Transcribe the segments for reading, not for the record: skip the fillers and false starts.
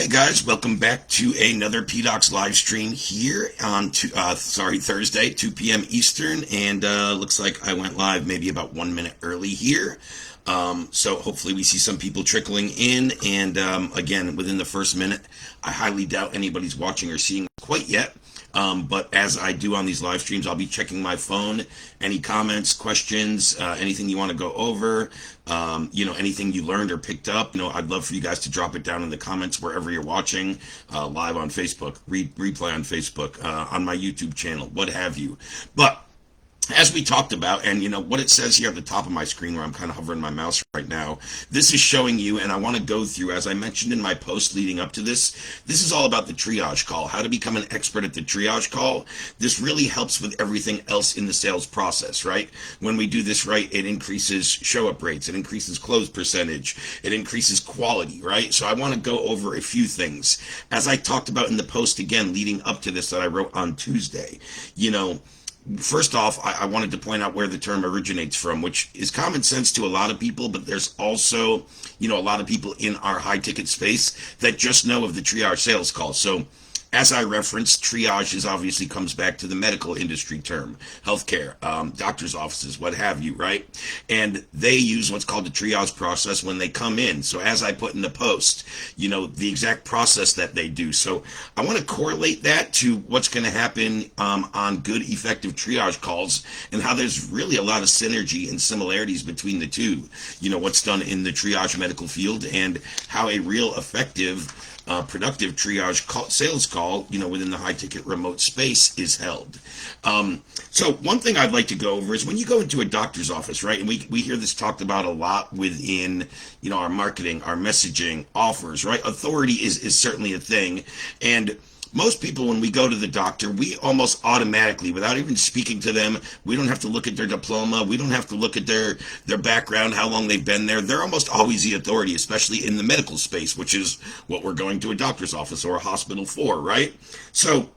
Hey guys, welcome back to another PDOCS live stream here on Thursday, 2 p.m. Eastern, and looks like I went live maybe about 1 minute early here. So hopefully we see some people trickling in, and again, within the first minute, I highly doubt anybody's watching or seeing quite yet. But as I do on these live streams, I'll be checking my phone. Any comments, questions, anything you want to go over, anything you learned or picked up, I'd love for you guys to drop it down in the comments wherever you're watching, live on Facebook, replay on Facebook, on my YouTube channel, what have you. But as we talked about, and what it says here at the top of my screen where I'm kind of hovering my mouse right now, this is showing you, and I want to go through, as I mentioned in my post leading up to this is all about the triage call, how to become an expert at the triage call. This really helps with everything else in the sales process, right? When we do this right, it increases show-up rates, it increases close percentage, it increases quality, right? So I want to go over a few things. As I talked about in the post, again, leading up to this that I wrote on Tuesday, first off, I wanted to point out where the term originates from, which is common sense to a lot of people, but there's also, a lot of people in our high ticket space that just know of the triage sales call. So as I referenced, triage is obviously comes back to the medical industry term, healthcare, doctor's offices, what have you, right? And they use what's called the triage process when they come in. So as I put in the post, the exact process that they do. So I want to correlate that to what's going to happen on good, effective triage calls, and how there's really a lot of synergy and similarities between the two. What's done in the triage medical field and how a real effective productive triage sales call, within the high ticket remote space is held. So one thing I'd like to go over is when you go into a doctor's office, right? And we hear this talked about a lot within, our marketing, our messaging, offers, right? Authority is certainly a thing. And most people, when we go to the doctor, we almost automatically, without even speaking to them, we don't have to look at their diploma, we don't have to look at their background, how long they've been there. They're almost always the authority, especially in the medical space, which is what we're going to a doctor's office or a hospital for, right? So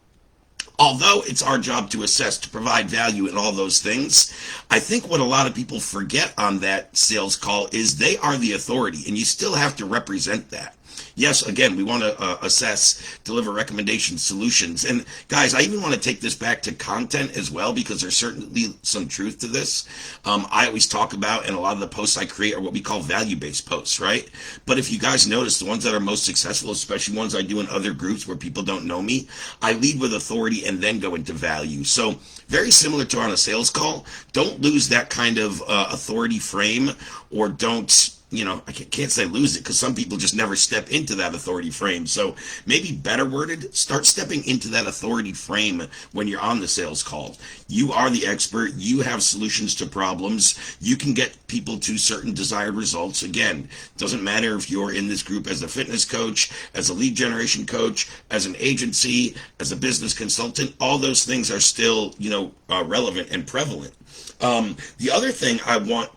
although it's our job to assess, to provide value and all those things, I think what a lot of people forget on that sales call is they are the authority, and you still have to represent that. Yes, again, we want to assess, deliver recommendations, solutions. And guys, I even want to take this back to content as well, because there's certainly some truth to this. I always talk about, and a lot of the posts I create are what we call value-based posts, right? But if you guys notice, the ones that are most successful, especially ones I do in other groups where people don't know me, I lead with authority and then go into value. So very similar to on a sales call, don't lose that kind of authority frame, or don't, I can't say lose it, because some people just never step into that authority frame. So maybe better worded, start stepping into that authority frame when you're on the sales call. You are the expert. You have solutions to problems. You can get people to certain desired results. Again, doesn't matter if you're in this group as a fitness coach, as a lead generation coach, as an agency, as a business consultant. All those things are still, relevant and prevalent. The other thing I want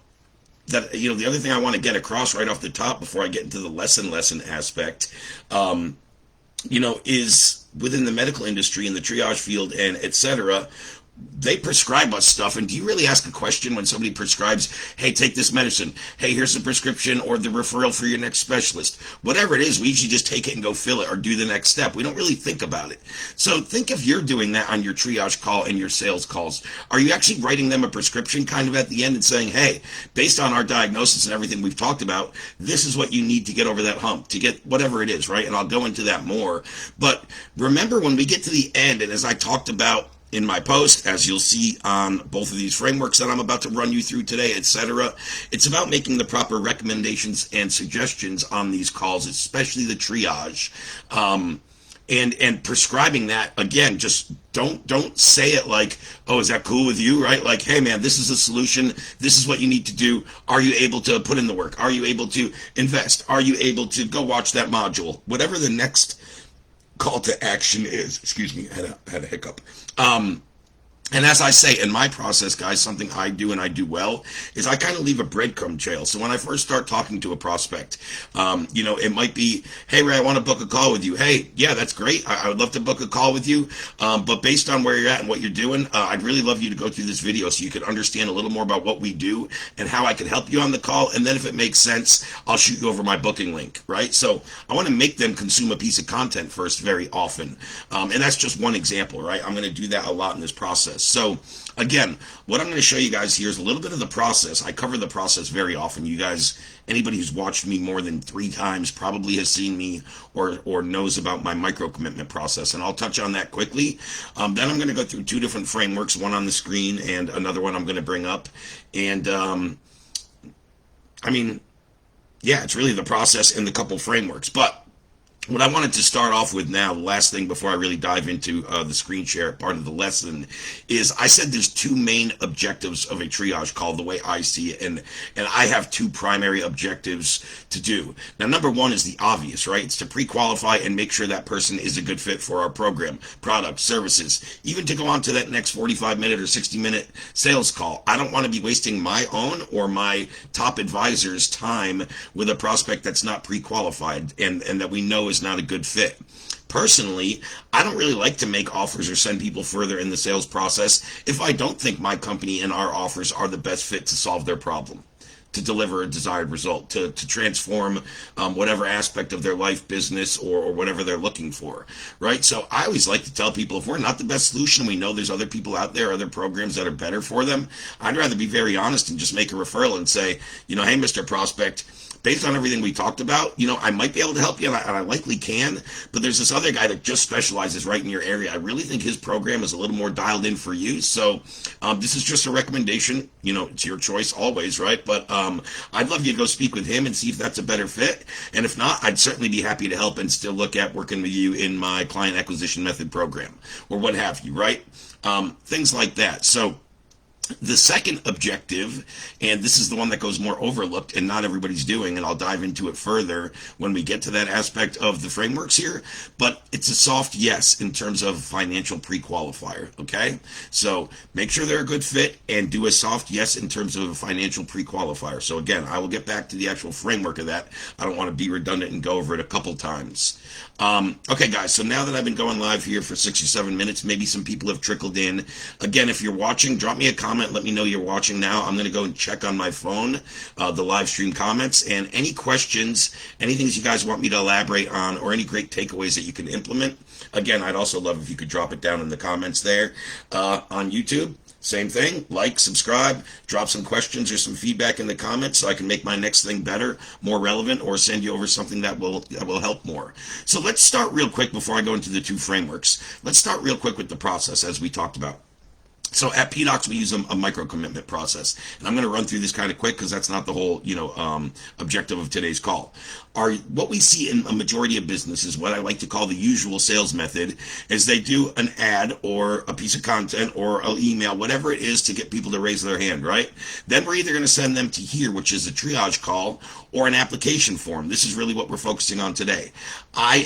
to get across right off the top before I get into the lesson aspect, is within the medical industry, in the triage field, and etc., they prescribe us stuff. And do you really ask a question when somebody prescribes, hey, take this medicine, hey, here's the prescription or the referral for your next specialist? Whatever it is, we usually just take it and go fill it or do the next step. We don't really think about it. So think if you're doing that on your triage call and your sales calls. Are you actually writing them a prescription kind of at the end and saying, hey, based on our diagnosis and everything we've talked about, this is what you need to get over that hump, to get whatever it is, right? And I'll go into that more. But remember, when we get to the end, and as I talked about in my post, as you'll see on both of these frameworks that I'm about to run you through today, etc., it's about making the proper recommendations and suggestions on these calls, especially the triage, and prescribing that. Again, just don't say it like, oh, is that cool with you, right? Like, hey man, this is a solution, this is what you need to do. Are you able to put in the work? Are you able to invest? Are you able to go watch that module? Whatever the next call to action is. Excuse me, I had a hiccup. And as I say in my process, guys, something I do and I do well is I kind of leave a breadcrumb trail. So when I first start talking to a prospect, it might be, hey, Ray, I want to book a call with you. Hey, yeah, that's great. I would love to book a call with you. But based on where you're at and what you're doing, I'd really love you to go through this video so you can understand a little more about what we do and how I can help you on the call. And then if it makes sense, I'll shoot you over my booking link, right? So I want to make them consume a piece of content first very often. And that's just one example, right? I'm going to do that a lot in this process. So again, what I'm going to show you guys here is a little bit of the process. I cover the process very often. You guys, anybody who's watched me more than 3 times probably has seen me or knows about my micro commitment process. And I'll touch on that quickly. Then I'm going to go through 2 different frameworks, one on the screen and another one I'm going to bring up. And yeah, it's really the process and the couple frameworks. But what I wanted to start off with now, the last thing before I really dive into the screen share part of the lesson, is I said there's 2 main objectives of a triage call, the way I see it, and I have 2 primary objectives to do. Now, number 1 is the obvious, right? It's to pre-qualify and make sure that person is a good fit for our program, product, services, even to go on to that next 45-minute or 60-minute sales call. I don't want to be wasting my own or my top advisor's time with a prospect that's not pre-qualified and that we know is not a good fit. Personally, I don't really like to make offers or send people further in the sales process if I don't think my company and our offers are the best fit to solve their problem, to deliver a desired result, to transform whatever aspect of their life, business, or whatever they're looking for, right? So I always like to tell people, if we're not the best solution, we know there's other people out there, other programs that are better for them, I'd rather be very honest and just make a referral and say, hey, Mr. Prospect, based on everything we talked about, I might be able to help you, and I likely can, but there's this other guy that just specializes right in your area. I really think his program is a little more dialed in for you, so this is just a recommendation. It's your choice always, right? But I'd love you to go speak with him and see if that's a better fit, and if not, I'd certainly be happy to help and still look at working with you in my client acquisition method program, or what have you, right? Things like that. So the second objective, and this is the one that goes more overlooked and not everybody's doing, and I'll dive into it further when we get to that aspect of the frameworks here, but it's a soft yes in terms of financial pre-qualifier, okay? So make sure they're a good fit and do a soft yes in terms of a financial pre-qualifier. So again, I will get back to the actual framework of that. I don't want to be redundant and go over it a couple times. Okay, guys, so now that I've been going live here for 6 or 7 minutes, maybe some people have trickled in. Again, if you're watching, drop me a comment. Let me know you're watching now. I'm going to go and check on my phone, the live stream comments, and any questions, anything you guys want me to elaborate on, or any great takeaways that you can implement. Again, I'd also love if you could drop it down in the comments there on YouTube. Same thing, like, subscribe, drop some questions or some feedback in the comments so I can make my next thing better, more relevant, or send you over something that will help more. So let's start real quick before I go into the 2 frameworks. Let's start real quick with the process as we talked about. So at PDOCS, we use a micro commitment process, and I'm going to run through this kind of quick because that's not the whole, objective of today's call. What we see in a majority of businesses, what I like to call the usual sales method, is they do an ad or a piece of content or an email, whatever it is, to get people to raise their hand, right? Then we're either going to send them to here, which is a triage call, or an application form. This is really what we're focusing on today.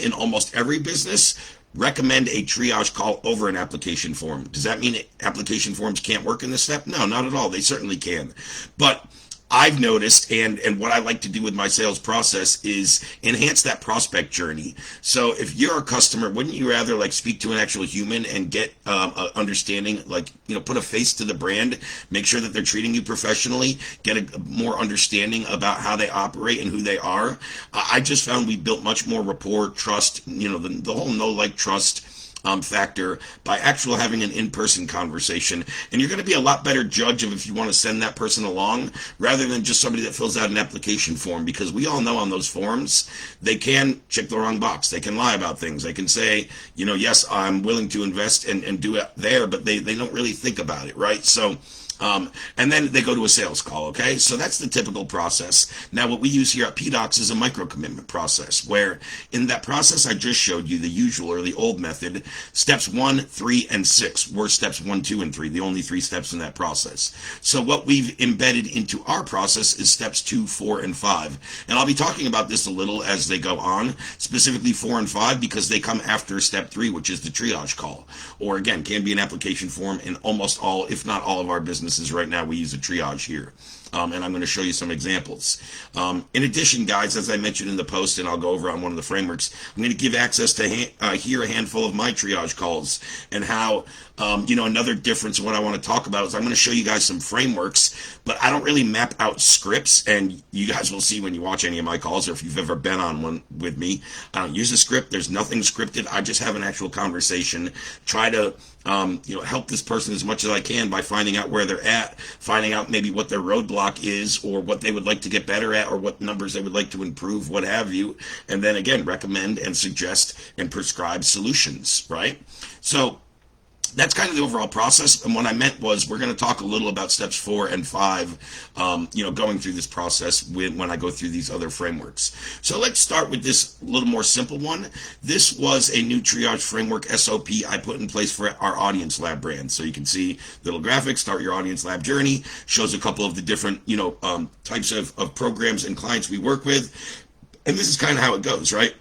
In almost every business, recommend a triage call over an application form. Does that mean application forms can't work in this step? No, not at all. They certainly can. But I've noticed, and what I like to do with my sales process is enhance that prospect journey. So if you're a customer, wouldn't you rather speak to an actual human and get understanding, put a face to the brand, make sure that they're treating you professionally, get a more understanding about how they operate and who they are? I just found we built much more rapport, trust, the whole know, like, trust factor by actual having an in-person conversation, and you're going to be a lot better judge of if you want to send that person along rather than just somebody that fills out an application form, because we all know on those forms they can check the wrong box, they can lie about things, they can say, yes, I'm willing to invest and do it there, but they don't really think about it, right? So And then they go to a sales call, okay? So that's the typical process. Now, what we use here at PDOCS is a micro-commitment process, where in that process I just showed you, the usual or the old method, steps 1, 3, and 6 were steps 1, 2, and 3, the only 3 steps in that process. So what we've embedded into our process is steps 2, 4, and 5. And I'll be talking about this a little as they go on, specifically 4 and 5, because they come after step 3, which is the triage call. Or again, can be an application form in almost all, if not all of our businesses right now. We use a triage here. And I'm going to show you some examples. In addition, guys, as I mentioned in the post, and I'll go over on one of the frameworks, I'm going to give access to here a handful of my triage calls, and how, another difference in what I want to talk about is I'm going to show you guys some frameworks, but I don't really map out scripts, and you guys will see when you watch any of my calls, or if you've ever been on one with me, I don't use a script. There's nothing scripted. I just have an actual conversation, try to help this person as much as I can by finding out where they're at, finding out maybe what their roadblock is, or what they would like to get better at, or what numbers they would like to improve, what have you, and then again recommend and suggest and prescribe solutions, right? So that's kind of the overall process. And what I meant was we're going to talk a little about steps 4 and 5, going through this process when I go through these other frameworks. So let's start with this little more simple one. This was a new triage framework SOP I put in place for our Audience Lab brand. So you can see little graphics, start your Audience Lab journey, shows a couple of the different, types of programs and clients we work with. And this is kind of how it goes, right?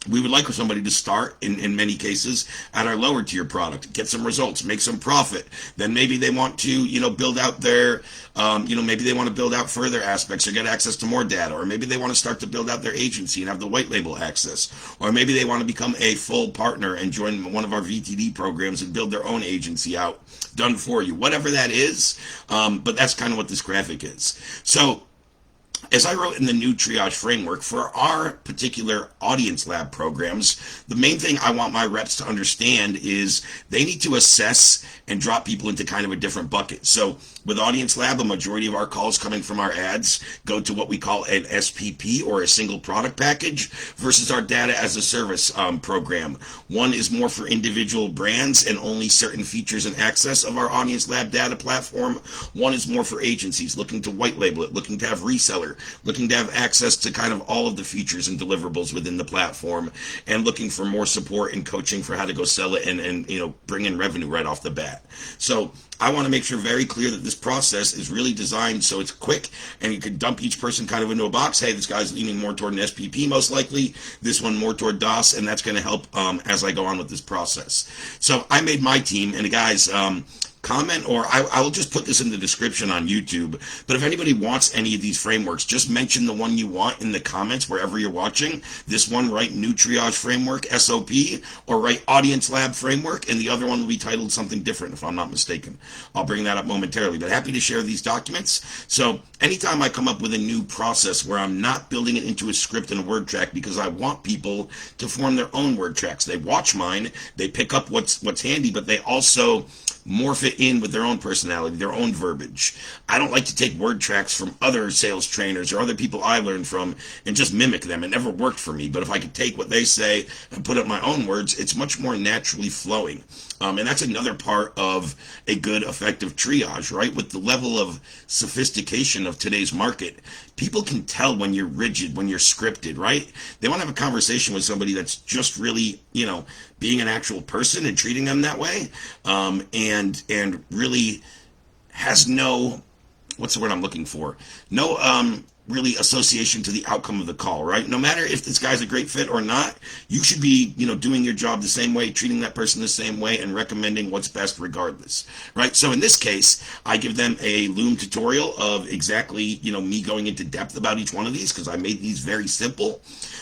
We would like for somebody to start, in many cases, at our lower tier product, get some results, make some profit. Then maybe they want to, build out their, maybe they want to build out further aspects or get access to more data. Or maybe they want to start to build out their agency and have the white label access. Or maybe they want to become a full partner and join one of our VTD programs and build their own agency out, done for you. Whatever that is, but that's kind of what this graphic is. So, as I wrote in the new triage framework, for our particular Audience Lab programs, the main thing I want my reps to understand is they need to assess and drop people into kind of a different bucket. So with Audience Lab, a majority of our calls coming from our ads go to what we call an SPP, or a single product package, versus our data as a service program. One is more for individual brands and only certain features and access of our Audience Lab data platform. One is more for agencies looking to white label it, looking to have reseller, looking to have access to kind of all of the features and deliverables within the platform, and looking for more support and coaching for how to go sell it and bring in revenue right off the bat. So I want to make sure very clear that this process is really designed so it's quick, and you can dump each person kind of into a box. Hey, this guy's leaning more toward an SPP most likely, this one more toward DOS, and that's going to help as I go on with this process. So I made my team, and guys, comment, or I will just put this in the description on YouTube, but if anybody wants any of these frameworks, just mention the one you want in the comments wherever you're watching. This one, write New Triage Framework, SOP, or write Audience Lab Framework, and the other one will be titled something different if I'm not mistaken. I'll bring that up momentarily, but happy to share these documents. So anytime I come up with a new process where I'm not building it into a script and a word track, because I want people to form their own word tracks. They watch mine, they pick up what's handy, but they also morph it in with their own personality, their own verbiage. I don't like to take word tracks from other sales trainers or other people I learned from and just mimic them. It never worked for me, but if I could take what they say and put up my own words, it's much more naturally flowing. And that's another part of a good, effective triage, right? With the level of sophistication of today's market, people can tell when you're rigid, when you're scripted, right? They want to have a conversation with somebody that's just really, being an actual person and treating them that way, and really has no, what's the word I'm looking for? No, really association to the outcome of the call, right? No matter if this guy's a great fit or not, you should be, doing your job the same way, treating that person the same way, and recommending what's best regardless, right? So in this case, I give them a Loom tutorial of exactly, me going into depth about each one of these, because I made these very simple.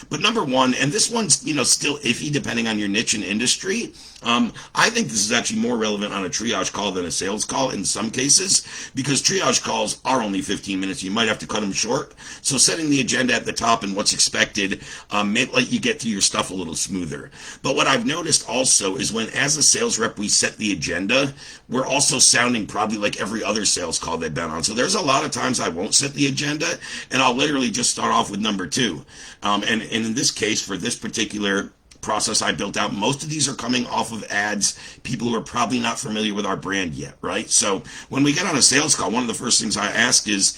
But number one, and this one's, still iffy depending on your niche and industry, I think this is actually more relevant on a triage call than a sales call in some cases, because triage calls are only 15 minutes. You might have to cut them short. So setting the agenda at the top and what's expected may let you get through your stuff a little smoother. But what I've noticed also is when, as a sales rep, we set the agenda, we're also sounding probably like every other sales call they've been on. So there's a lot of times I won't set the agenda, and I'll literally just start off with number 2. And in this case, for this particular process I built out. Most of these are coming off of ads, people who are probably not familiar with our brand yet, right? So when we get on a sales call, one of the first things I ask is,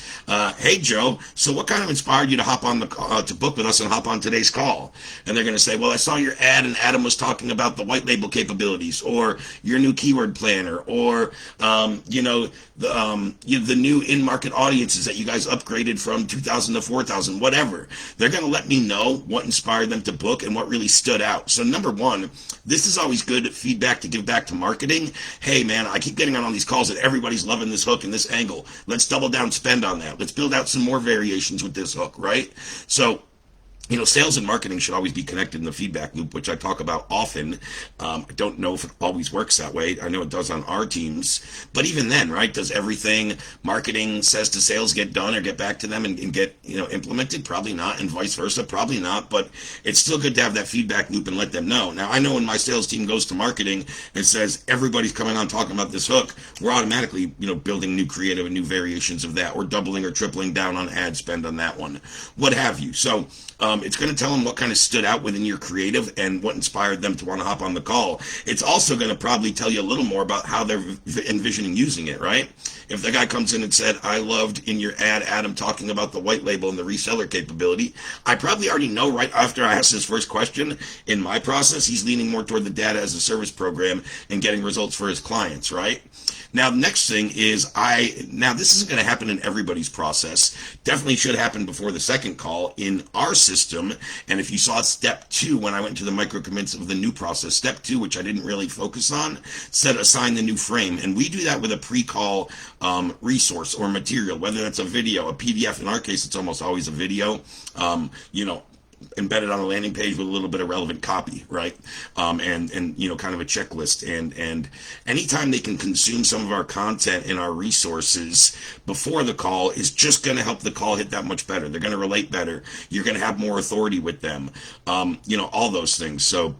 hey Joe, so what kind of inspired you to hop on the to book with us and hop on today's call? And they're going to say, well, I saw your ad and Adam was talking about the white label capabilities, or your new keyword planner, or the new in-market audiences that you guys upgraded from 2,000 to 4,000, whatever. They're going to let me know what inspired them to book and what really stood out. So number one, this is always good feedback to give back to marketing. Hey man, I keep getting on these calls that everybody's loving this hook and this angle. Let's double down spend on that. Let's build out some more variations with this hook, right? So sales and marketing should always be connected in the feedback loop, which I talk about often. I don't know if it always works that way. I know it does on our teams. But even then, right, does everything marketing says to sales get done or get back to them and get, implemented? Probably not. And vice versa, probably not. But it's still good to have that feedback loop and let them know. Now, I know when my sales team goes to marketing and says, everybody's coming on talking about this hook, we're automatically, building new creative and new variations of that, or doubling or tripling down on ad spend on that one, what have you. So, it's going to tell them what kind of stood out within your creative and what inspired them to want to hop on the call. It's also going to probably tell you a little more about how they're envisioning using it, right? If the guy comes in and said, I loved in your ad, Adam, talking about the white label and the reseller capability, I probably already know right after I ask his first question in my process, he's leaning more toward the data as a service program and getting results for his clients, right? Now, the next thing is this isn't going to happen in everybody's process. Definitely should happen before the second call in our system. And if you saw step 2, when I went to the micro commits of the new process, step 2, which I didn't really focus on, said assign the new frame. And we do that with a pre-call resource or material, whether that's a video, a PDF. In our case, it's almost always a video, embedded on a landing page with a little bit of relevant copy, right? And kind of a checklist. And anytime they can consume some of our content in our resources before the call is just going to help the call hit that much better. They're going to relate better. You're going to have more authority with them. All those things. So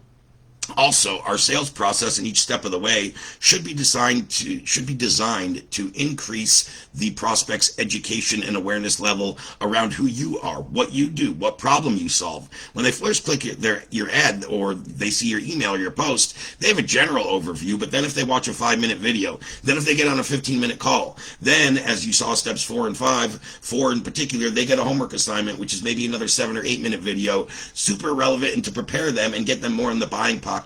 also, our sales process in each step of the way should be designed to increase the prospect's education and awareness level around who you are, what you do, what problem you solve. When they first click your ad or they see your email or your post, they have a general overview, but then if they watch a 5-minute video, then if they get on a 15-minute call, then as you saw steps 4 and 5, 4 in particular, they get a homework assignment, which is maybe another 7 or 8-minute video, super relevant, and to prepare them and get them more in the buying pocket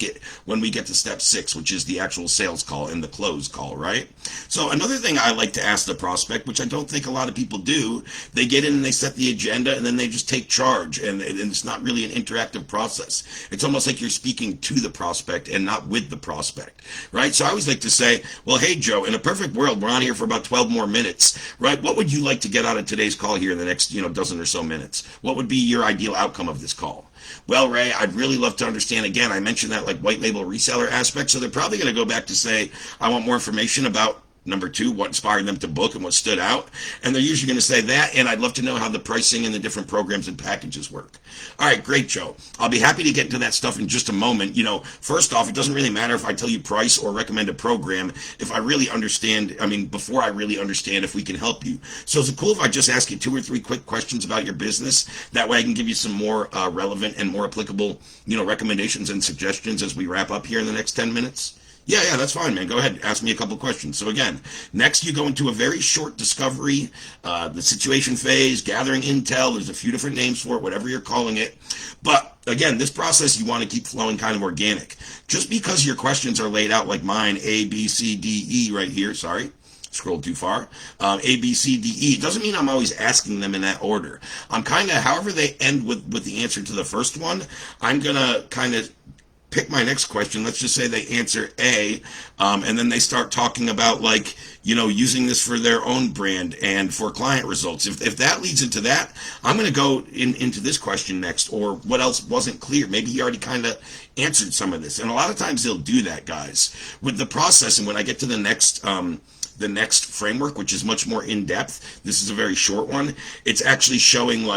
when we get to step 6, which is the actual sales call and the close call, right? So another thing I like to ask the prospect, which I don't think a lot of people do, they get in and they set the agenda and then they just take charge, and it's not really an interactive process. It's almost like you're speaking to the prospect and not with the prospect, right? So I always like to say, well, hey Joe, in a perfect world, we're on here for about 12 more minutes, right? What would you like to get out of today's call here in the next, dozen or so minutes? What would be your ideal outcome of this call? Well, Ray, I'd really love to understand, again, I mentioned that like white label reseller aspect, so they're probably going to go back to say, I want more information about number 2, what inspired them to book and what stood out. And they're usually going to say that, and I'd love to know how the pricing and the different programs and packages work. All right, great, Joe. I'll be happy to get into that stuff in just a moment. First off, it doesn't really matter if I tell you price or recommend a program if I really understand, before I really understand if we can help you. So is it cool if I just ask you 2 or 3 quick questions about your business? That way I can give you some more relevant and more applicable, recommendations and suggestions as we wrap up here in the next 10 minutes? Yeah, that's fine, man. Go ahead. Ask me a couple questions. So again, next you go into a very short discovery, the situation phase, gathering intel. There's a few different names for it, whatever you're calling it. But again, this process you want to keep flowing kind of organic. Just because your questions are laid out like mine, A, B, C, D, E right here. Sorry. Scrolled too far. A, B, C, D, E. It doesn't mean I'm always asking them in that order. I'm kind of, however they end with the answer to the first one, I'm going to kind of pick my next question. Let's just say they answer A, and then they start talking about using this for their own brand and for client results. If that leads into that, I'm going to go into this question next, or what else wasn't clear. Maybe he already kind of answered some of this. And a lot of times they'll do that, guys. With the process, and when I get to the next framework, which is much more in-depth, this is a very short one, it's actually showing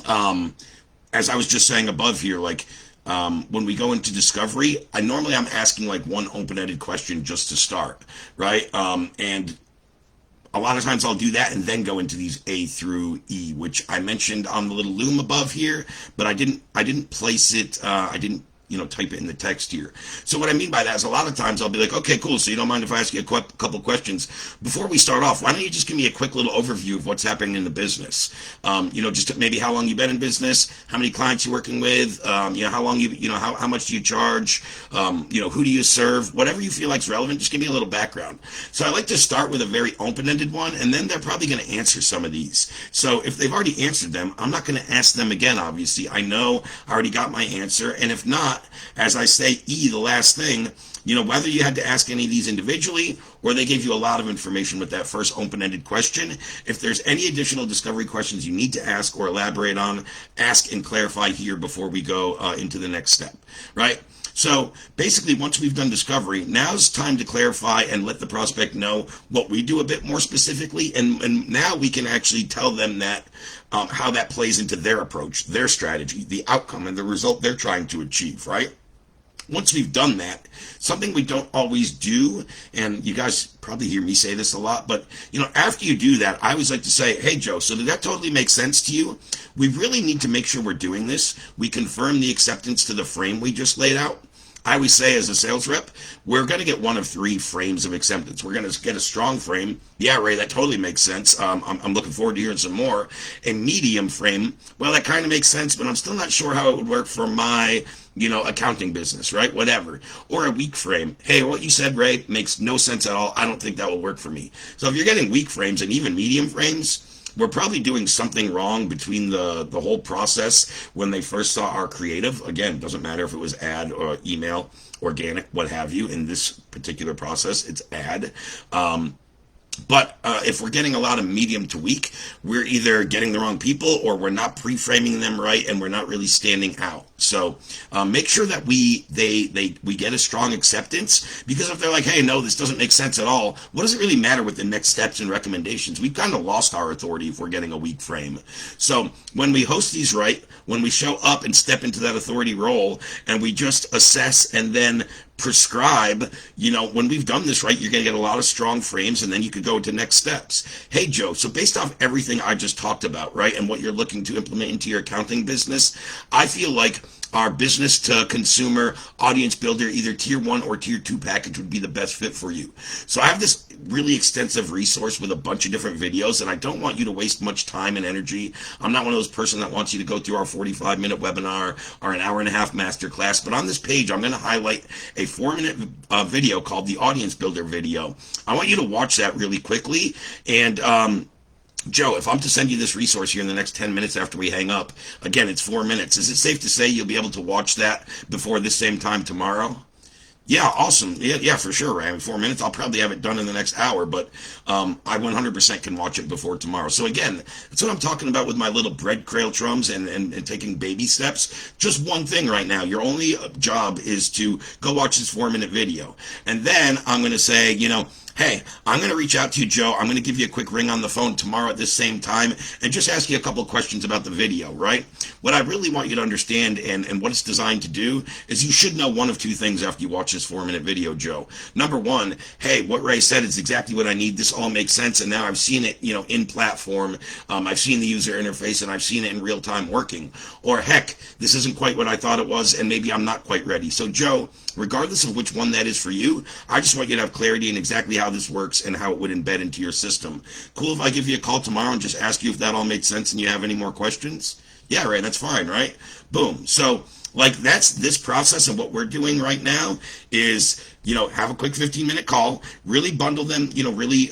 as I was just saying above here, when we go into discovery, I'm asking one open-ended question just to start, right? And a lot of times I'll do that and then go into these A through E, which I mentioned on the little loom above here, but I didn't place it. I didn't type it in the text here. So what I mean by that is a lot of times I'll be like, okay, cool. So you don't mind if I ask you a couple questions before we start off? Why don't you just give me a quick little overview of what's happening in the business? Just maybe how long you've been in business, how many clients you're working with, how long how much do you charge, who do you serve, whatever you feel like is relevant. Just give me a little background. So I like to start with a very open-ended one, and then they're probably going to answer some of these. So if they've already answered them, I'm not going to ask them again. Obviously, I know I already got my answer, and if not, as I say, E, the last thing, whether you had to ask any of these individually or they gave you a lot of information with that first open-ended question, if there's any additional discovery questions you need to ask or elaborate on, ask and clarify here before we go into the next step, right? So basically, once we've done discovery, now's time to clarify and let the prospect know what we do a bit more specifically, and now we can actually tell them that how that plays into their approach, their strategy, the outcome, and the result they're trying to achieve, right? Once we've done that, something we don't always do, and you guys probably hear me say this a lot, but after you do that, I always like to say, hey Joe, so did that totally make sense to you? We really need to make sure we're doing this. We confirm the acceptance to the frame we just laid out. I always say as a sales rep, we're going to get one of 3 frames of acceptance. We're going to get a strong frame. Yeah, Ray, that totally makes sense. I'm looking forward to hearing some more. A medium frame, well, that kind of makes sense, but I'm still not sure how it would work for my accounting business, right? Whatever. Or a weak frame. Hey, what you said, Ray, makes no sense at all. I don't think that will work for me. So if you're getting weak frames and even medium frames, we're probably doing something wrong between the whole process when they first saw our creative. Again, doesn't matter if it was ad or email, organic, what have you. In this particular process, it's ad. But if we're getting a lot of medium to weak, we're either getting the wrong people or we're not pre-framing them right and we're not really standing out. So make sure that we get a strong acceptance, because if they're like, hey, no, this doesn't make sense at all, what does it really matter with the next steps and recommendations? We've kind of lost our authority if we're getting a weak frame. So when we host these right, when we show up and step into that authority role and we just assess and then prescribe, when we've done this right, you're going to get a lot of strong frames, and then you could go to next steps. Hey, Joe, so based off everything I just talked about, right, and what you're looking to implement into your accounting business, I feel like our business to consumer audience builder, either tier 1 or tier 2 package would be the best fit for you. So I have this really extensive resource with a bunch of different videos, and I don't want you to waste much time and energy. I'm not one of those person that wants you to go through our 45-minute webinar or an hour and a half masterclass, but on this page, I'm going to highlight a 4-minute video called the audience builder video. I want you to watch that really quickly, and Joe, if I'm to send you this resource here in the next 10 minutes after we hang up, again, it's 4 minutes. Is it safe to say you'll be able to watch that before this same time tomorrow? Yeah, awesome. Yeah, for sure, Ray. In 4 minutes, I'll probably have it done in the next hour, but I 100% can watch it before tomorrow. So again, that's what I'm talking about with my little bread trails and taking baby steps. Just one thing right now. Your only job is to go watch this 4-minute video. And then I'm going to say, hey, I'm going to reach out to you, Joe. I'm going to give you a quick ring on the phone tomorrow at this same time and just ask you a couple of questions about the video, right? What I really want you to understand and what it's designed to do is you should know one of 2 things after you watch this 4-minute video, Joe. Number 1, hey, what Ray said is exactly what I need. This all makes sense, and now I've seen it, in platform. I've seen the user interface, and I've seen it in real time working. Or heck, this isn't quite what I thought it was, and maybe I'm not quite ready. So Joe, regardless of which one that is for you, I just want you to have clarity in exactly how this works and how it would embed into your system. Cool if I give you a call tomorrow and just ask you if that all makes sense and you have any more questions? Yeah, right, that's fine, right? Boom. So, that's this process, and what we're doing right now is, have a quick 15-minute call, really bundle them, really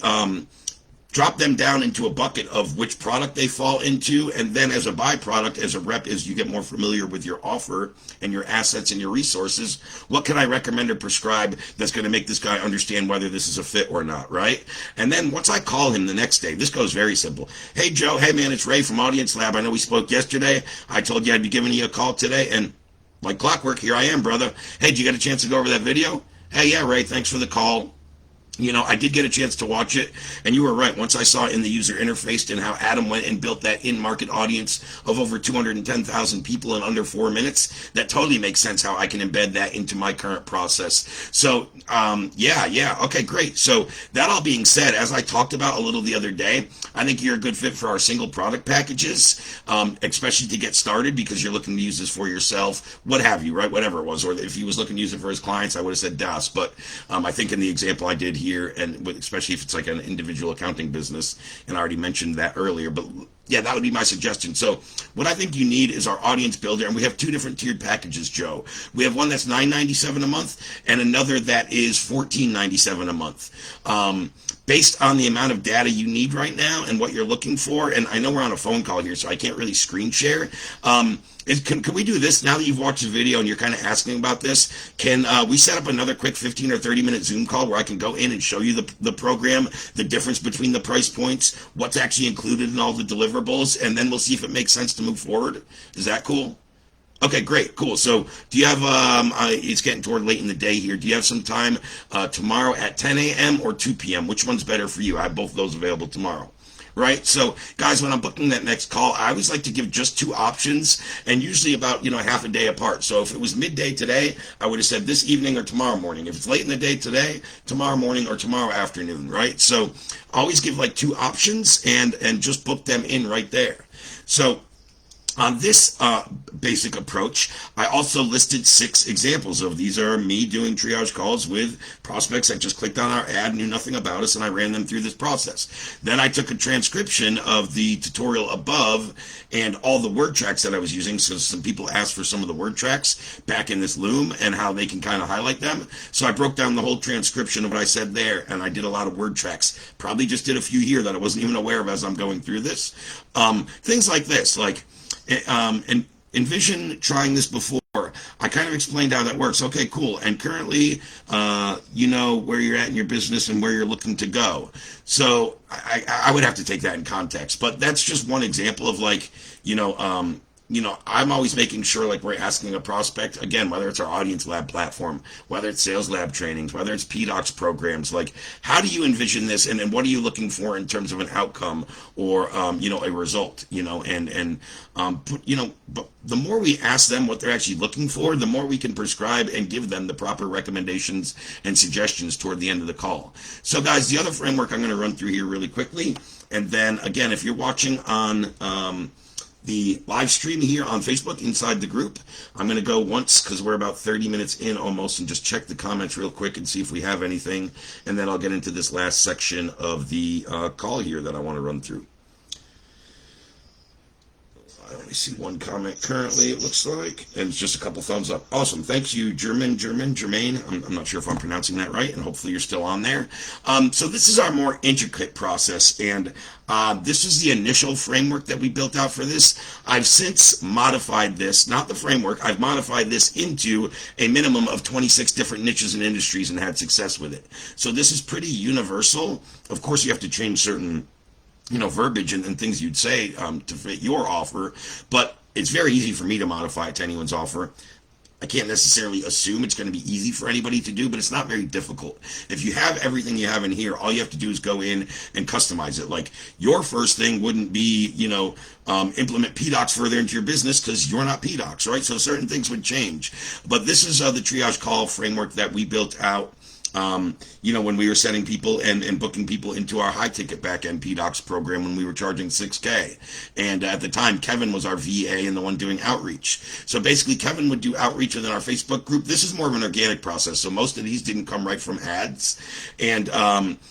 drop them down into a bucket of which product they fall into, and then as a byproduct, as a rep, as you get more familiar with your offer and your assets and your resources, what can I recommend or prescribe that's going to make this guy understand whether this is a fit or not, right? And then once I call him the next day, this goes very simple. Hey, Joe, hey, man, it's Ray from Audience Lab. I know we spoke yesterday. I told you I'd be giving you a call today, and like clockwork, here I am, brother. Hey, did you get a chance to go over that video? Hey, yeah, Ray, thanks for the call. I did get a chance to watch it, and you were right. Once I saw it in the user interface and how Adam went and built that in-market audience of over 210,000 people in under 4 minutes, that totally makes sense how I can embed that into my current process. So, yeah, okay, great. So, that all being said, as I talked about a little the other day, I think you're a good fit for our single product packages, especially to get started because you're looking to use this for yourself, what have you, right? Whatever it was. Or if he was looking to use it for his clients, I would have said DAS. But I think in the example I did here, and especially if it's like an individual accounting business, and I already mentioned that earlier, but yeah, that would be my suggestion. So what I think you need is our audience builder, and we have two different tiered packages, Joe. We have one that's $9.97 a month, and another that is $14.97 a month. Based on the amount of data you need right now and what you're looking for, and I know we're on a phone call here, so I can't really screen share. Can we do this now that you've watched the video and you're kind of asking about this? Can we set up another quick 15 or 30-minute Zoom call where I can go in and show you the program, the difference between the price points, what's actually included in all the deliverables, and then we'll see if it makes sense to move forward? Is that cool? Okay, great, cool. So, do you have? It's getting toward late in the day here. Do you have some time tomorrow at 10 a.m. or 2 p.m.? Which one's better for you? I have both of those available tomorrow. Right, so guys, when I'm booking that next call, I always like to give just two options, and usually about half a day apart. So if it was midday today, I would have said this evening or tomorrow morning. If it's late in the day today, tomorrow morning or tomorrow afternoon. Right, so always give like two options and just book them in right there. So on this basic approach, I also listed 6 examples of these are me doing triage calls with prospects that just clicked on our ad, knew nothing about us, and I ran them through this process. Then I took a transcription of the tutorial above and all the word tracks that I was using, so some people asked for some of the word tracks back in this Loom and how they can kind of highlight them. So I broke down the whole transcription of what I said there, and I did a lot of word tracks. Probably just did a few here that I wasn't even aware of as I'm going through this. Things like this, like and envision trying this before. I kind of explained how that works. Okay, cool. And currently, you know where you're at in your business and where you're looking to go. So I would have to take that in context. But that's just one example of like, I'm always making sure like we're asking a prospect, again, whether it's our Audience Lab platform, whether it's Sales Lab trainings, whether it's PDOCS programs, like how do you envision this and what are you looking for in terms of an outcome or, a result, but the more we ask them what they're actually looking for, the more we can prescribe and give them the proper recommendations and suggestions toward the end of the call. So guys, the other framework I'm going to run through here really quickly. And then again, if you're watching on, the live stream here on Facebook inside the group, I'm going to go once because we're about 30 minutes in almost and just check the comments real quick and see if we have anything. And then I'll get into this last section of the call here that I want to run through. I only see one comment currently, it looks like, and it's just a couple thumbs up. Awesome. Thanks you, Jermaine. I'm not sure if I'm pronouncing that right, and hopefully you're still on there. So this is our more intricate process, and this is the initial framework that we built out for this. I've since modified this, not the framework, I've modified this into a minimum of 26 different niches and industries and had success with it. So this is pretty universal. Of course, you have to change certain verbiage and things you'd say to fit your offer, but it's very easy for me to modify it to anyone's offer. I can't necessarily assume it's going to be easy for anybody to do, but it's not very difficult. If you have everything you have in here, all you have to do is go in and customize it. Like your first thing wouldn't be, implement PDOCS further into your business because you're not PDOCS, right? So certain things would change. But this is the triage call framework that we built out when we were sending people and booking people into our high ticket back end PDOCS program when we were charging $6K. And at the time, Kevin was our VA and the one doing outreach. So basically, Kevin would do outreach within our Facebook group. This is more of an organic process. So most of these didn't come right from ads. And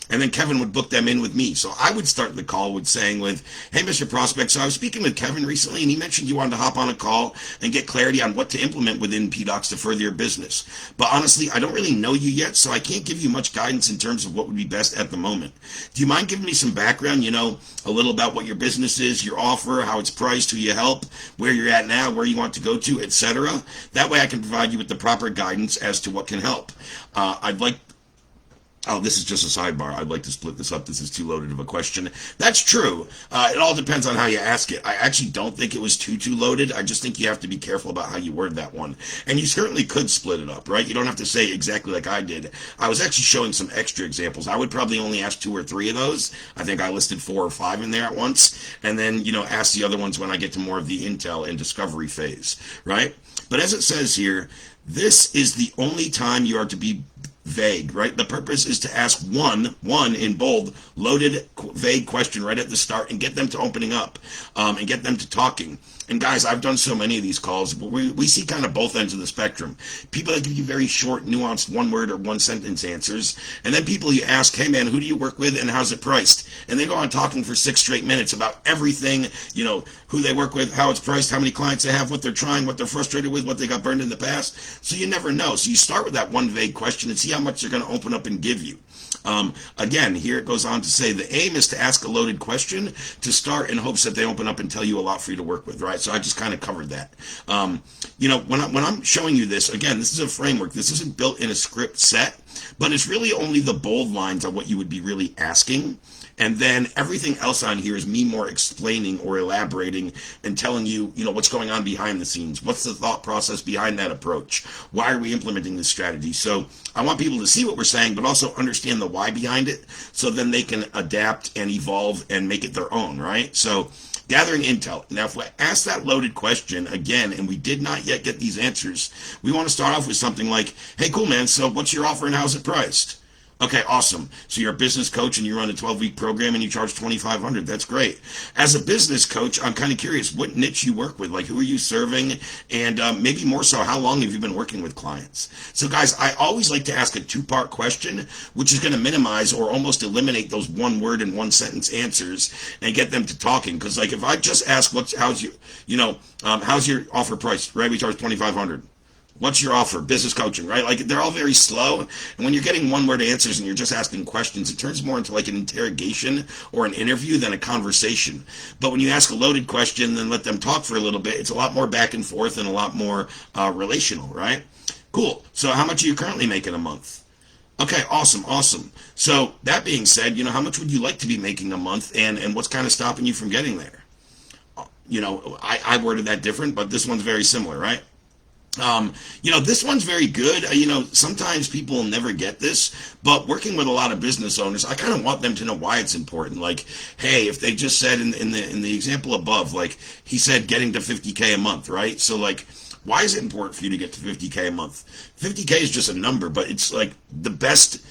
then Kevin would book them in with me. So I would start the call with saying hey, Mr. Prospect, so I was speaking with Kevin recently and he mentioned you wanted to hop on a call and get clarity on what to implement within PDOCS to further your business. But honestly, I don't really know you yet, so I can't give you much guidance in terms of what would be best at the moment. Do you mind giving me some background, a little about what your business is, your offer, how it's priced, who you help, where you're at now, where you want to go to, etc. That way I can provide you with the proper guidance as to what can help. I'd like Oh, this is just a sidebar. I'd like to split this up. This is too loaded of a question. That's true. It all depends on how you ask it. I actually don't think it was too loaded. I just think you have to be careful about how you word that one. And you certainly could split it up, right? You don't have to say exactly like I did. I was actually showing some extra examples. I would probably only ask 2 or 3 of those. I think I listed 4 or 5 in there at once. And then, ask the other ones when I get to more of the intel and discovery phase, right? But as it says here, this is the only time you are to be vague, right? The purpose is to ask one in bold, loaded, vague question right at the start and get them to opening up, and get them to talking. And guys, I've done so many of these calls. We see kind of both ends of the spectrum. People that give you very short, nuanced, one word or one sentence answers. And then people you ask, hey man, who do you work with and how's it priced? And they go on talking for 6 straight minutes about everything, who they work with, how it's priced, how many clients they have, what they're trying, what they're frustrated with, what they got burned in the past. So you never know. So you start with that one vague question and see how much they're going to open up and give you. Again, here it goes on to say the aim is to ask a loaded question to start in hopes that they open up and tell you a lot for you to work with, right? So I just kind of covered that. When I'm showing you this, again, this is a framework. This isn't built in a script set, but it's really only the bold lines of what you would be really asking. And then everything else on here is me more explaining or elaborating and telling you, what's going on behind the scenes. What's the thought process behind that approach? Why are we implementing this strategy? So I want people to see what we're saying, but also understand the why behind it so then they can adapt and evolve and make it their own, right? So gathering intel. Now, if we ask that loaded question again, and we did not yet get these answers, we want to start off with something like, hey, cool, man, so what's your offer and how's it priced? Okay, awesome. So you're a business coach and you run a 12-week program and you charge $2,500. That's great. As a business coach, I'm kind of curious what niche you work with. Like, who are you serving? And maybe more so, how long have you been working with clients? So guys, I always like to ask a 2-part question, which is going to minimize or almost eliminate those one word and one sentence answers and get them to talking. Because like if I just ask how's your offer price, right? We charge $2,500. What's your offer? Business coaching, right? Like they're all very slow. And when you're getting one word answers and you're just asking questions, it turns more into like an interrogation or an interview than a conversation. But when you ask a loaded question and let them talk for a little bit, it's a lot more back and forth and a lot more relational, right? Cool. So how much are you currently making a month? Okay, awesome. So that being said, how much would you like to be making a month and what's kind of stopping you from getting there? I worded that different, but this one's very similar, right? This one's very good. Sometimes people will never get this, but working with a lot of business owners, I kind of want them to know why it's important. Like, hey, if they just said in the example above, like he said getting to 50K a month, right? So like, why is it important for you to get to 50K a month? 50K is just a number, but it's like the best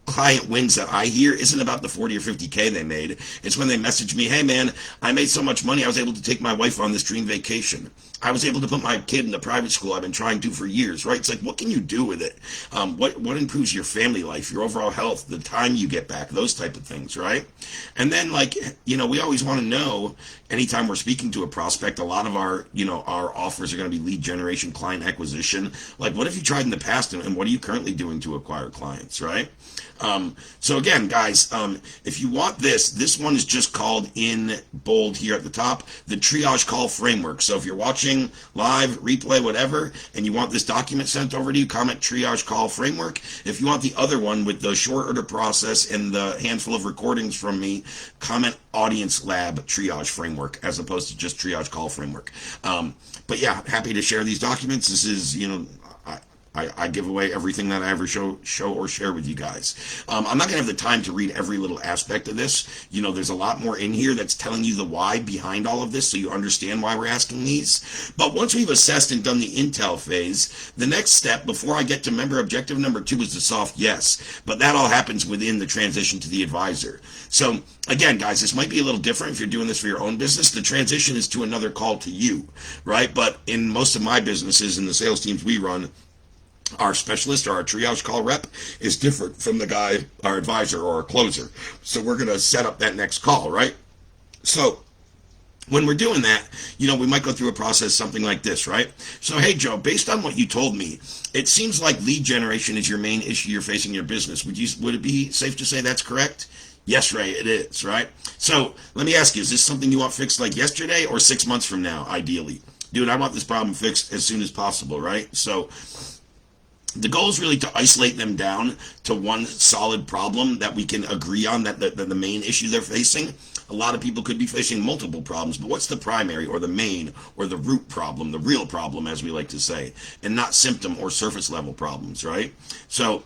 client wins that I hear isn't about the 40 or 50K they made. It's when they message me, hey man, I made so much money I was able to take my wife on this dream vacation. I was able to put my kid in the private school I've been trying to for years, right? It's like, what can you do with it? What improves your family life, your overall health, the time you get back, those type of things, right? And then like, we always want to know anytime we're speaking to a prospect, a lot of our offers are going to be lead generation, client acquisition. Like, what have you tried in the past and what are you currently doing to acquire clients, right? So again, guys, if you want this one is just called in bold here at the top, the triage call framework. So if you're watching live, replay, whatever, and you want this document sent over to you, comment triage call framework. If you want the other one with the short order process and the handful of recordings from me, comment audience lab triage framework as opposed to just triage call framework. But yeah, happy to share these documents. This is, I give away everything that I ever show or share with you guys. I'm not going to have the time to read every little aspect of this. There's a lot more in here that's telling you the why behind all of this so you understand why we're asking these. But once we've assessed and done the intel phase, the next step before I get to member objective number 2 is the soft yes. But that all happens within the transition to the advisor. So again, guys, this might be a little different if you're doing this for your own business. The transition is to another call to you, right? But in most of my businesses and the sales teams we run, our specialist or our triage call rep is different from the guy, our advisor or our closer. So we're going to set up that next call, right? So when we're doing that, we might go through a process something like this, right? So, hey, Joe, based on what you told me, it seems like lead generation is your main issue you're facing in your business. Would it be safe to say that's correct? Yes, Ray, it is, right? So let me ask you, is this something you want fixed like yesterday or 6 months from now, ideally? Dude, I want this problem fixed as soon as possible, right? So The goal is really to isolate them down to one solid problem that we can agree on, that the main issue they're facing. A lot of people could be facing multiple problems, but what's the primary or the main or the root problem, the real problem, as we like to say, and not symptom or surface level problems, right? So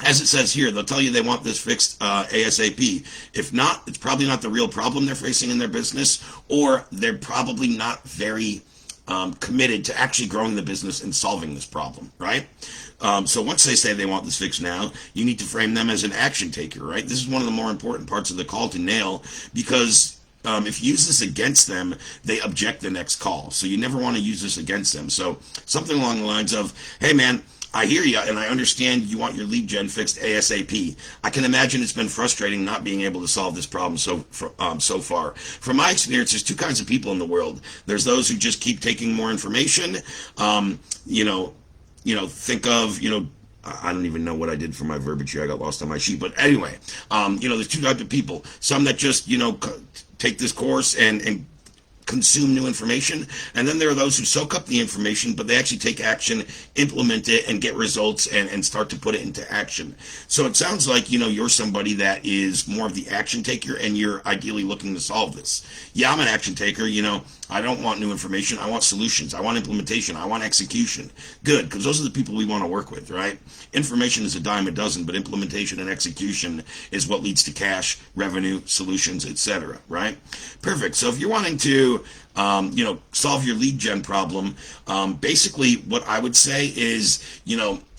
as it says here, they'll tell you they want this fixed ASAP. If not, it's probably not the real problem they're facing in their business, or they're probably not very committed to actually growing the business and solving this problem, right? So once they say they want this fixed now, you need to frame them as an action taker, right? This is one of the more important parts of the call to nail, because if you use this against them, they object the next call. So you never want to use this against them. So something along the lines of, hey man, I hear you, and I understand you want your lead gen fixed ASAP. I can imagine it's been frustrating not being able to solve this problem so far. From my experience, there's two kinds of people in the world. There's those who just keep taking more information. Think of, I don't even know what I did for my verbiage here. I got lost on my sheet. But anyway, there's two types of people. Some that just, take this course and consume new information, and then there are those who soak up the information, but they actually take action, implement it, and get results, and start to put it into action. So it sounds like you're somebody that is more of the action taker, and you're ideally looking to solve this. Yeah, I'm an action taker. I don't want new information. I want solutions. I want implementation. I want execution. Good, because those are the people we want to work with, right? Information is a dime a dozen, but implementation and execution is what leads to cash, revenue, solutions, etc., right? Perfect. So if you're wanting to solve your lead gen problem, basically what I would say is,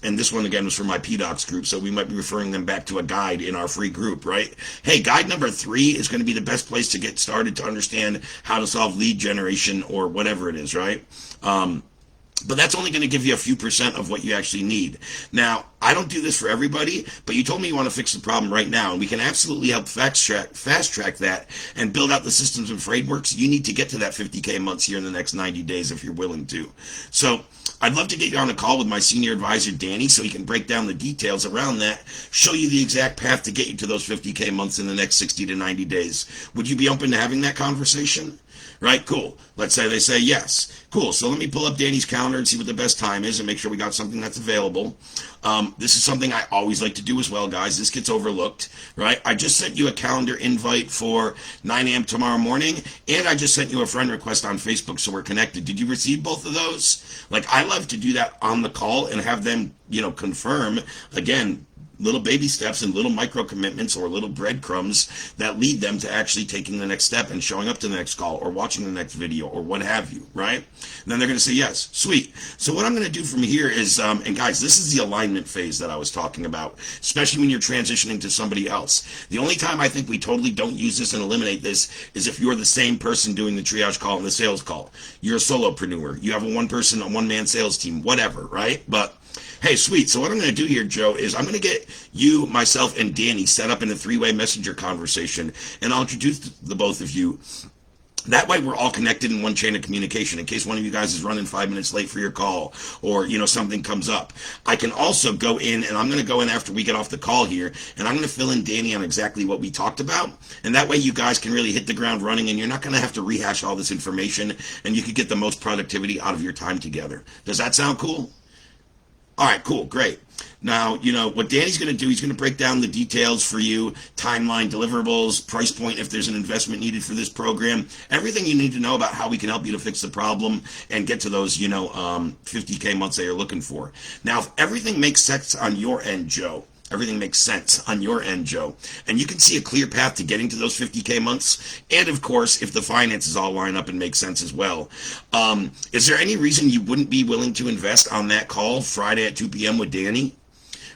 and this one again was for my PDOCS group, so we might be referring them back to a guide in our free group, right? Hey, guide number 3 is going to be the best place to get started to understand how to solve lead generation or whatever it is, right? But that's only going to give you a few percent of what you actually need. Now, I don't do this for everybody, but you told me you want to fix the problem right now, and we can absolutely help fast track that and build out the systems and frameworks you need to get to that 50K months here in the next 90 days if you're willing to. So I'd love to get you on a call with my senior advisor, Danny, so he can break down the details around that, show you the exact path to get you to those 50K months in the next 60 to 90 days. Would you be open to having that conversation? Right, cool. Let's say they say yes. Cool, so let me pull up Danny's calendar and see what the best time is and make sure we got something that's available. This is something I always like to do as well, guys. This gets overlooked, right? I just sent you a calendar invite for 9 a.m. tomorrow morning, and I just sent you a friend request on Facebook, so we're connected. Did you receive both of those? I love to do that on the call and have them, confirm, again, little baby steps and little micro commitments or little breadcrumbs that lead them to actually taking the next step and showing up to the next call or watching the next video or what have you, right? And then they're going to say yes. Sweet. So what I'm going to do from here is, and guys, this is the alignment phase that I was talking about, especially when you're transitioning to somebody else. The only time I think we totally don't use this and eliminate this is if you're the same person doing the triage call and the sales call. You're a solopreneur. You have a one-man sales team, whatever, right? But hey, sweet. So what I'm going to do here, Joe, is I'm going to get you, myself, and Danny set up in a 3-way messenger conversation, and I'll introduce the both of you. That way we're all connected in one chain of communication in case one of you guys is running 5 minutes late for your call or, something comes up. I can also go in, and I'm going to go in after we get off the call here, and I'm going to fill in Danny on exactly what we talked about. And that way you guys can really hit the ground running, and you're not going to have to rehash all this information, and you can get the most productivity out of your time together. Does that sound cool? All right, cool, great. Now, what Danny's going to do, he's going to break down the details for you, timeline, deliverables, price point if there's an investment needed for this program, everything you need to know about how we can help you to fix the problem and get to those, 50K months that you're looking for. Now, if everything makes sense on your end, Joe, everything makes sense on your end, Joe, and you can see a clear path to getting to those 50K months, and of course, if the finances all line up and make sense as well, is there any reason you wouldn't be willing to invest on that call Friday at 2 p.m. with Danny?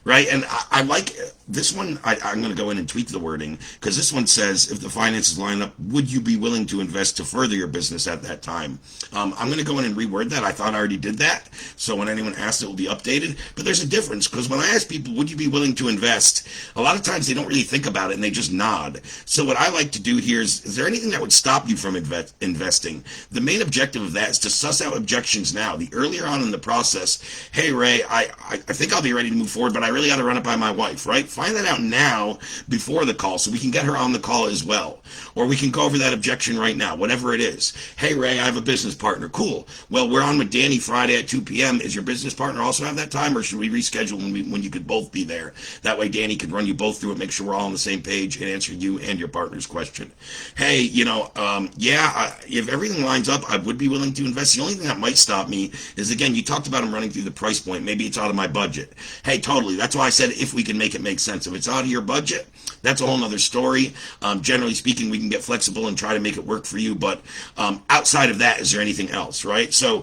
Right, and I like this one. I'm going to go in and tweak the wording because this one says, if the finances line up, would you be willing to invest to further your business at that time? I'm going to go in and reword that. I thought I already did that, so when anyone asks, it will be updated. But there's a difference because when I ask people, would you be willing to invest, a lot of times they don't really think about it and they just nod. So what I like to do here is there anything that would stop you from investing? The main objective of that is to suss out objections now. The earlier on in the process, hey, Ray, I think I'll be ready to move forward, but I really got to run it by my wife, right? Find that out now before the call so we can get her on the call as well. Or we can go over that objection right now, whatever it is. Hey, Ray, I have a business partner. Cool. Well, we're on with Danny Friday at 2 p.m. Is your business partner also have that time, or should we reschedule when you could both be there? That way Danny can run you both through it, make sure we're all on the same page, and answer you and your partner's question. Hey, if everything lines up, I would be willing to invest. The only thing that might stop me is, again, you talked about him running through the price point. Maybe it's out of my budget. Hey, totally. That's why I said if we can make it make sense. If it's out of your budget, that's a whole other story. Generally speaking, we can get flexible and try to make it work for you. But outside of that, is there anything else, right? So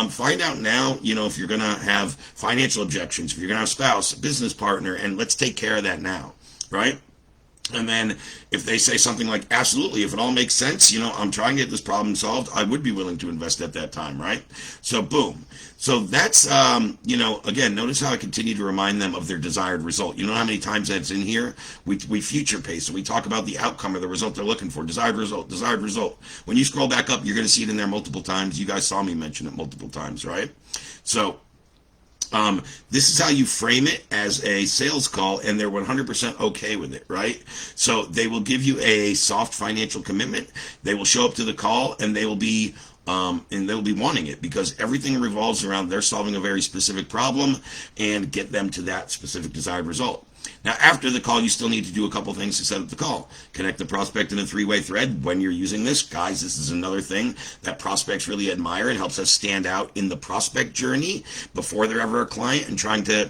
find out now, if you're going to have financial objections, if you're going to have a spouse, a business partner, and let's take care of that now, right? And then if they say something like, absolutely, if it all makes sense, I'm trying to get this problem solved, I would be willing to invest at that time, right? So boom. So that's, again, notice how I continue to remind them of their desired result. You know how many times that's in here? We future pace, so we talk about the outcome or the result they're looking for. Desired result, desired result. When you scroll back up, you're going to see it in there multiple times. You guys saw me mention it multiple times, right? So this is how you frame it as a sales call, and they're 100% okay with it, right? So they will give you a soft financial commitment. They will show up to the call, and they will be wanting it because everything revolves around they're solving a very specific problem and get them to that specific desired result. Now, after the call, you still need to do a couple things to set up the call. Connect the prospect in a three-way thread when you're using this. Guys, this is another thing that prospects really admire. It helps us stand out in the prospect journey before they're ever a client and trying to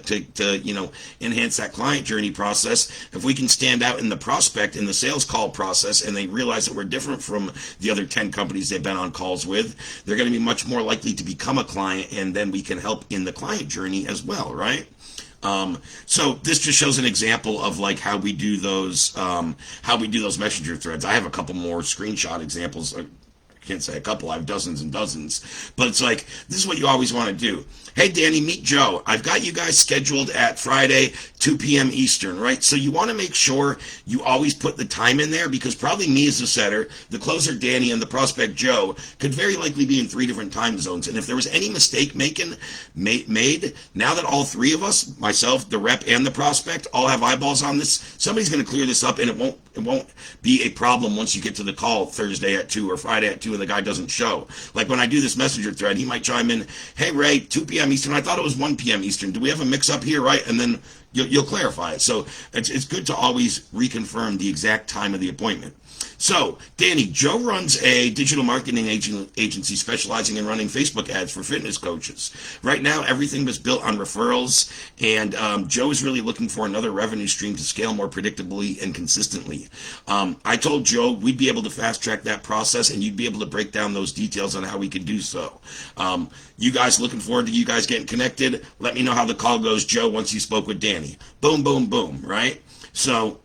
enhance that client journey process. If we can stand out in the prospect, in the sales call process, and they realize that we're different from the other 10 companies they've been on calls with, they're going to be much more likely to become a client, and then we can help in the client journey as well, right? So this just shows an example of like how we do those messenger threads. I have a couple more screenshot examples. I can't say a couple, I have dozens and dozens, but it's like, this is what you always want to do. Hey, Danny, meet Joe. I've got you guys scheduled at Friday, 2 p.m. Eastern, right? So you want to make sure you always put the time in there because probably me as the setter, the closer Danny, and the prospect Joe could very likely be in 3 different time zones. And if there was any mistake made, now that all 3 of us, myself, the rep, and the prospect, all have eyeballs on this, somebody's going to clear this up, and it won't be a problem once you get to the call Thursday at 2 or Friday at 2 and the guy doesn't show. Like when I do this messenger thread, he might chime in, hey, Ray, 2 p.m. Eastern. I thought it was 1 p.m. Eastern. Do we have a mix-up here, right? And then you'll clarify it. So it's good to always reconfirm the exact time of the appointment. So, Danny, Joe runs a digital marketing agency specializing in running Facebook ads for fitness coaches. Right now, everything was built on referrals, and Joe is really looking for another revenue stream to scale more predictably and consistently. I told Joe we'd be able to fast-track that process, and you'd be able to break down those details on how we could do so. You guys, looking forward to you guys getting connected. Let me know how the call goes, Joe, once you spoke with Danny. Boom, boom, boom, right? So,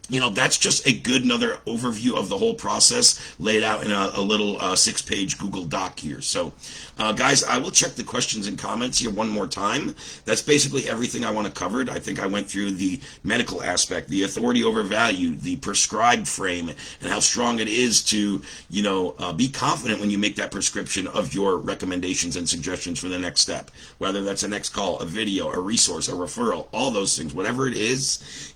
that's just a good another overview of the whole process laid out in a little 6-page Google Doc here. So, guys, I will check the questions and comments here one more time. That's basically everything I want to cover. I think I went through the medical aspect, the authority over value, the prescribed frame, and how strong it is to, be confident when you make that prescription of your recommendations and suggestions for the next step, whether that's a next call, a video, a resource, a referral, all those things, whatever it is,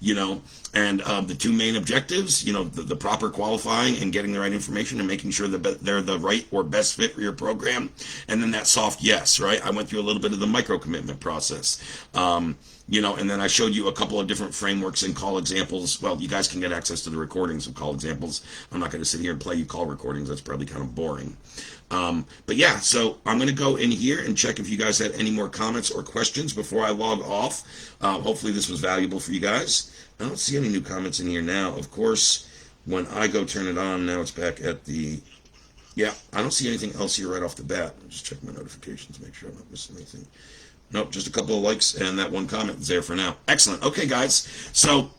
and the 2 main objectives, the proper qualifying and getting the right information and making sure that they're the right or best fit for your program. And then that soft yes, right? I went through a little bit of the micro commitment process. And then I showed you a couple of different frameworks and call examples. Well, you guys can get access to the recordings of call examples. I'm not going to sit here and play you call recordings. That's probably kind of boring. But yeah, so I'm going to go in here and check if you guys had any more comments or questions before I log off. Hopefully this was valuable for you guys. I don't see any new comments in here now. Of course, when I go turn it on, now it's back at the... Yeah, I don't see anything else here right off the bat. I'll just check my notifications, make sure I'm not missing anything. Nope, just a couple of likes and that one comment is there for now. Excellent. Okay, guys. So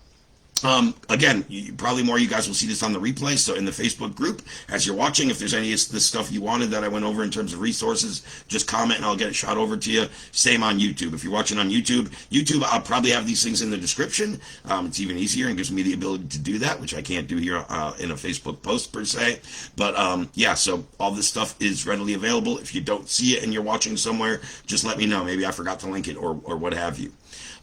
Again, probably more of you guys will see this on the replay. So in the Facebook group, as you're watching, if there's any of this stuff you wanted that I went over in terms of resources, just comment and I'll get it shot over to you. Same on YouTube. If you're watching on YouTube, I'll probably have these things in the description. It's even easier and gives me the ability to do that, which I can't do here in a Facebook post per se. But yeah, so all this stuff is readily available. If you don't see it and you're watching somewhere, just let me know. Maybe I forgot to link it or what have you.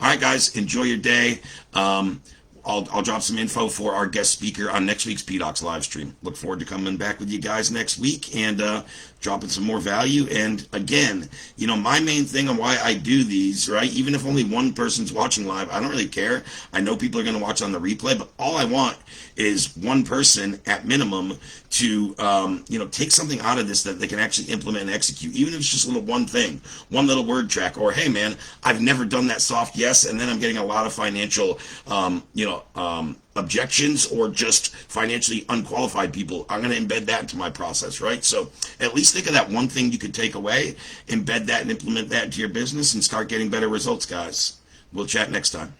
All right, guys, enjoy your day. I'll drop some info for our guest speaker on next week's PDOCS live stream. Look forward to coming back with you guys next week and dropping some more value. And again, my main thing on why I do these, right? Even if only one person's watching live, I don't really care. I know people are going to watch on the replay, but all I want is one person at minimum to, take something out of this that they can actually implement and execute, even if it's just one thing, one little word track, or hey man, I've never done that soft yes, and then I'm getting a lot of financial, objections or just financially unqualified people. I'm going to embed that into my process, right? So at least think of that one thing you could take away, embed that and implement that into your business and start getting better results, guys. We'll chat next time.